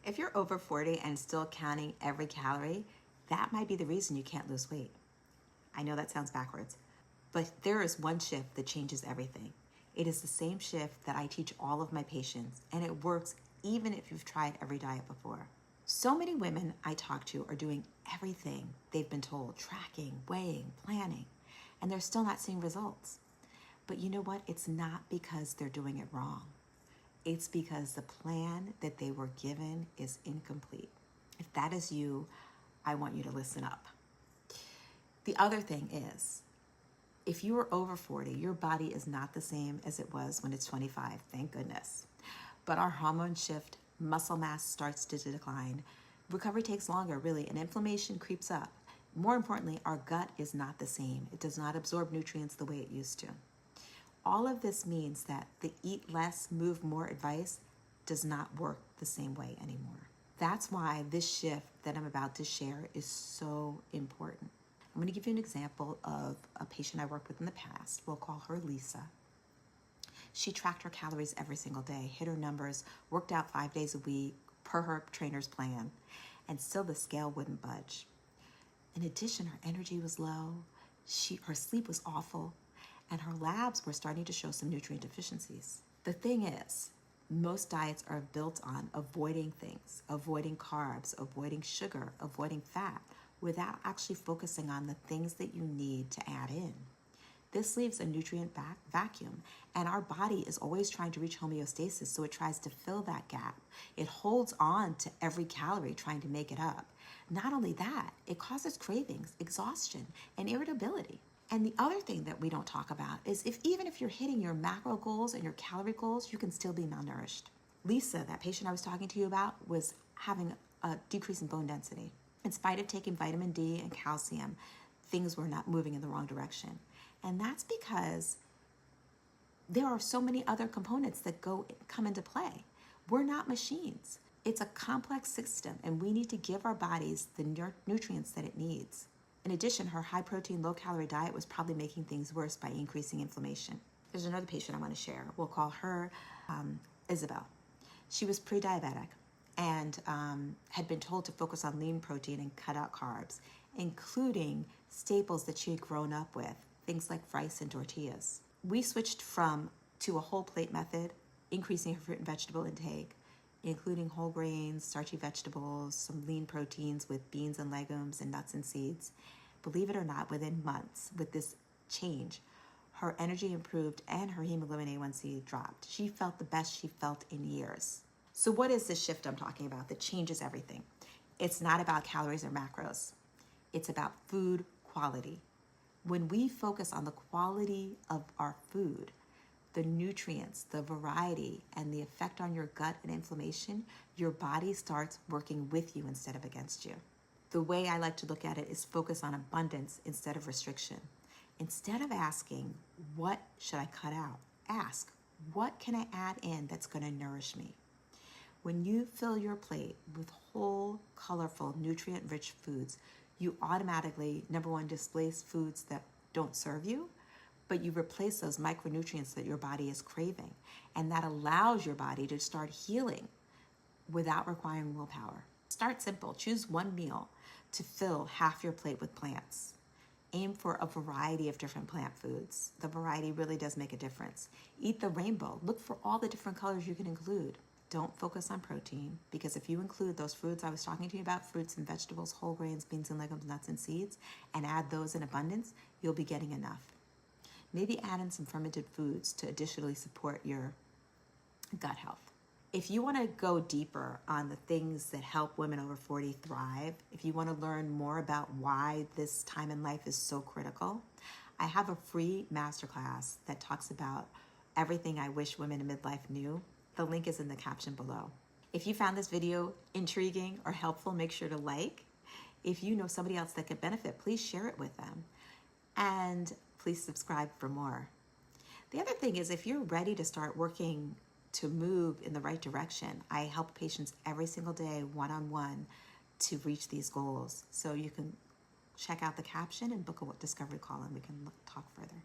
If you're over 40 and still counting every calorie, that might be the reason you can't lose weight. I know that sounds backwards, but there is one shift that changes everything. It is the same shift that I teach all of my patients, and it works even if you've tried every diet before. So many women I talk to are doing everything they've been told, tracking, weighing, planning, and they're still not seeing results. But you know what? It's not because they're doing it wrong. It's because the plan that they were given is incomplete. If that is you, I want you to listen up. The other thing is, if you are over 40, your body is not the same as it was when it's 25, thank goodness. But our hormones shift, muscle mass starts to decline, recovery takes longer, really, and inflammation creeps up. More importantly, our gut is not the same. It does not absorb nutrients the way it used to. All of this means that the eat less, move more advice does not work the same way anymore. That's why this shift that I'm about to share is so important. I'm going to give you an example of a patient I worked with in the past. We'll call her Lisa. She tracked her calories every single day, hit her numbers, worked out 5 days a week per her trainer's plan, and still the scale wouldn't budge. In addition, her energy was low, her sleep was awful, and her labs were starting to show some nutrient deficiencies. The thing is, most diets are built on avoiding things, avoiding carbs, avoiding sugar, avoiding fat, without actually focusing on the things that you need to add in. This leaves a nutrient vacuum, and our body is always trying to reach homeostasis, so it tries to fill that gap. It holds on to every calorie, trying to make it up. Not only that, it causes cravings, exhaustion, and irritability. And the other thing that we don't talk about is even if you're hitting your macro goals and your calorie goals, you can still be malnourished. Lisa, that patient I was talking to you about, was having a decrease in bone density. In spite of taking vitamin D and calcium, things were not moving in the wrong direction. And that's because there are so many other components that come into play. We're not machines. It's a complex system, and we need to give our bodies the nutrients that it needs. In addition, her high protein, low calorie diet was probably making things worse by increasing inflammation. There's another patient I want to share. We'll call her Isabel. She was pre-diabetic and had been told to focus on lean protein and cut out carbs, including staples that she had grown up with, things like rice and tortillas. We switched to a whole plate method, increasing her fruit and vegetable intake, including whole grains, starchy vegetables, some lean proteins with beans and legumes and nuts and seeds. Believe it or not, within months with this change, her energy improved and her hemoglobin A1C dropped. She felt the best she felt in years. So what is this shift I'm talking about that changes everything? It's not about calories or macros. It's about food quality. When we focus on the quality of our food, the nutrients, the variety, and the effect on your gut and inflammation, your body starts working with you instead of against you. The way I like to look at it is focus on abundance instead of restriction. Instead of asking, what should I cut out? Ask, what can I add in that's going to nourish me? When you fill your plate with whole, colorful, nutrient-rich foods, you automatically, number one, displace foods that don't serve you, but you replace those micronutrients that your body is craving. And that allows your body to start healing without requiring willpower. Start simple. Choose one meal to fill half your plate with plants. Aim for a variety of different plant foods. The variety really does make a difference. Eat the rainbow. Look for all the different colors you can include. Don't focus on protein, because if you include those foods I was talking to you about, fruits and vegetables, whole grains, beans and legumes, nuts and seeds, and add those in abundance, you'll be getting enough. Maybe add in some fermented foods to additionally support your gut health. If you want to go deeper on the things that help women over 40 thrive, if you want to learn more about why this time in life is so critical, I have a free masterclass that talks about everything I wish women in midlife knew. The link is in the caption below. If you found this video intriguing or helpful, make sure to like. If you know somebody else that could benefit, please share it with them. And please subscribe for more. The other thing is, if you're ready to start working to move in the right direction, I help patients every single day, one-on-one, to reach these goals. So you can check out the caption and book a discovery call and we can talk further.